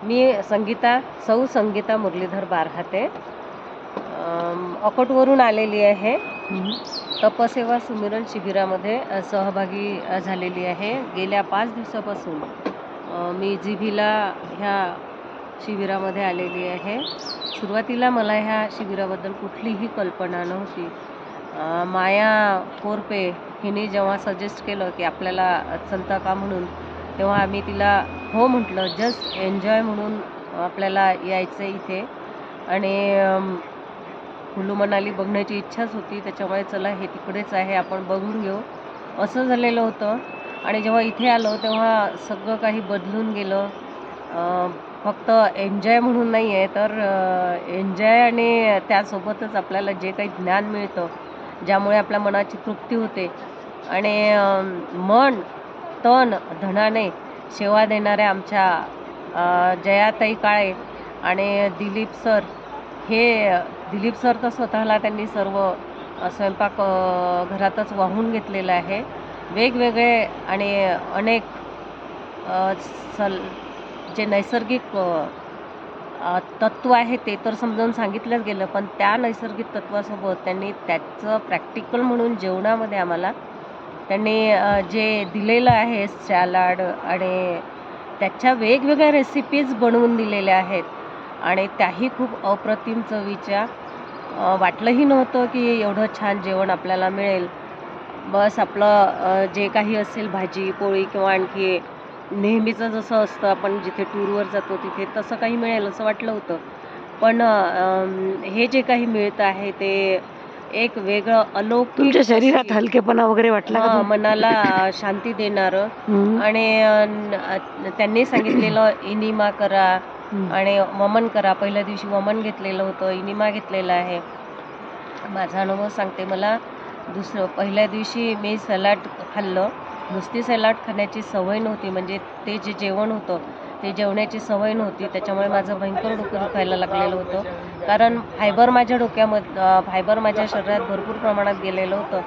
मी सौ संगीता मुरलीधर बारहाते अकोटवरून आलेली आहे. तपसेवा सुमिरन शिबिरामध्ये सहभागी झालेली आहे. गेल्या 5 दिवसापासून मी जिभिला ह्या शिबिरामध्ये आलेली आहे. सुरुवातीला मला ह्या शिबिराबद्दल कुठलीही कल्पना नव्हती. माया कोरपे हिने जेव्हा सजेस्ट केलं की आपल्याला चलता का म्हणून, तेव्हा आम्ही तिला हो म्हटलं. जस्ट एन्जॉय म्हणून आपल्याला यायचं इथे आणि कुल्लू मनाली बघण्याची इच्छाच होती. त्याच्यामुळे चला हे तिकडेच आहे, आपण बघून घेऊ असं झालेलं होतं. आणि जेव्हा इथे आलो तेव्हा सगळं काही बदलून गेलं. फक्त एन्जॉय म्हणून नाही आहे, तर एन्जॉय आणि त्यासोबतच आपल्याला जे काही ज्ञान मिळतं, ज्यामुळे आपल्या मनाची तृप्ती होते आणि मन तन धनाने सेवा देणाऱ्या आमच्या जयाताई काळे आणि दिलीप सर तर स्वतःला त्यांनी सर्व स्वयंपाक घरातच वाहून घेतलेलं आहे. वेगवेगळे आणि अनेक जे नैसर्गिक तत्व आहे ते तर समजावून सांगितलंच गेलं, पण त्या नैसर्गिक तत्वासोबत त्यांनी त्याचं प्रॅक्टिकल म्हणून जेवणामध्ये आम्हाला त्यांनी जे दिलेलं आहे सॅलाड आणि त्याच्या वेगवेगळ्या रेसिपीज बनवून दिलेल्या आहेत आणि त्याही खूप अप्रतिम चवीच्या. वाटलंही नव्हतं की एवढं छान जेवण आपल्याला मिळेल. बस आपलं जे काही असेल भाजी पोळी किंवा आणखी नेहमीचं जसं असतं आपण जिथे टूरवर जातो तिथे तसं काही मिळेल असं वाटलं होतं. पण हे जे काही मिळतं आहे ते एक वेगळं अलौकिक, तुमच्या शरीरात हलकेपणा वगैरे वाटला का? मनाला शांती देणारं. आणि त्यांनी सांगितलेलं इनिमा करा आणि वमन करा. पहिल्या दिवशी वमन घेतलेलं होतं, इनिमा घेतलेला आहे. माझा अनुभव सांगते. मला पहिल्या दिवशी मी सलाड खाल्लं. नुसती सलाड खाण्याची सवय नव्हती, म्हणजे ते जे जेवण होतं ते जेवण्याची सवय नव्हती. त्याच्यामुळे माझं भयंकर डोकं दुखायला लागलेलं होतं, कारण फायबर माझ्या शरीरात भरपूर प्रमाणात गेलेलं होतं.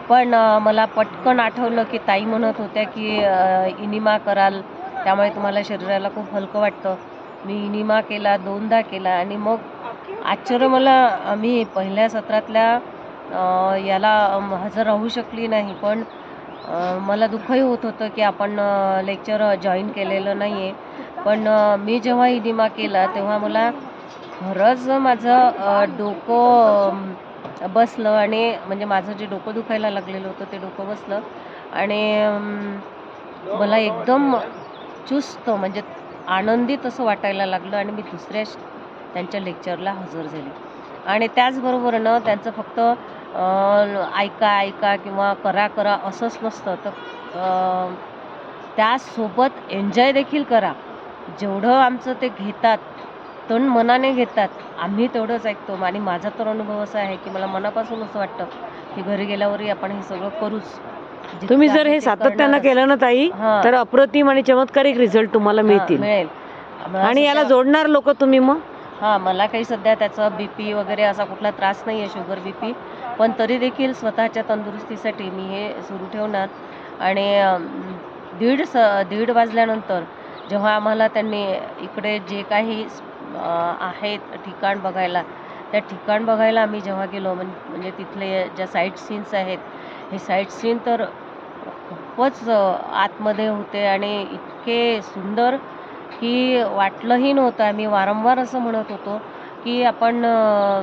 पण मला पटकन आठवलं की ताई म्हणत होत्या की इनिमा कराल, त्यामुळे तुम्हाला शरीराला खूप हलकं वाटतं. मी इनिमा केला, 2दा केला आणि मग आश्चर्य मला, मी पहिल्या सत्रातल्या याला हजर राहू शकली नाही. पण मला दुःखही होत होतं की आपण लेक्चर जॉईन केलेलं नाही आहे. पण मी जेव्हा इनिमा केला तेव्हा मला खरंच माझं डोकं बसलं आणि म्हणजे माझं जे डोकं दुखायला लागलेलं होतं ते डोकं बसलं आणि मला एकदम चुस्त म्हणजे आनंदित असं वाटायला लागलं आणि मी त्यांच्या लेक्चरला हजर झाले. आणि त्याचबरोबर त्यांचं फक्त ऐका किंवा करा असंच नसतं, तर त्यासोबत एन्जॉय देखील करा. जेवढं आमचं ते घेतात, तन मनाने घेतात, आम्ही तेवढंच ऐकतो. आणि माझा तर अनुभव असा आहे की मला मनापासून असं वाटतं की घरी गेल्यावरही आपण हे सगळं करूच. तुम्ही जर हे सातत्यानं केलं ना ताई, तर अप्रतिम आणि चमत्कारिक रिझल्ट तुम्हाला मिळेल. आणि याला जोडणार लोक तुम्ही मग? मला काही सध्या त्याचा BP वगैरे असा कुठला त्रास नाही आहे, शुगर BP. पण तरी देखील स्वतःच्या तंदुरुस्तीसाठी मी हे सुरू ठेवणार. आणि 1:30 वाजल्यानंतर जेव्हा आम्हाला त्यांनी इकडे जे काही आहेत ठिकाण बघायला, त्या ठिकाण बघायला आम्ही जेव्हा गेलो, म्हणजे तिथले ज्या साईट सीन्स आहेत, हे साईट सीन तर खूपच आतमध्ये होते आणि इतके सुंदर की वाटलंही नव्हतं. आम्ही वारंवार असं म्हणत होतो की आपण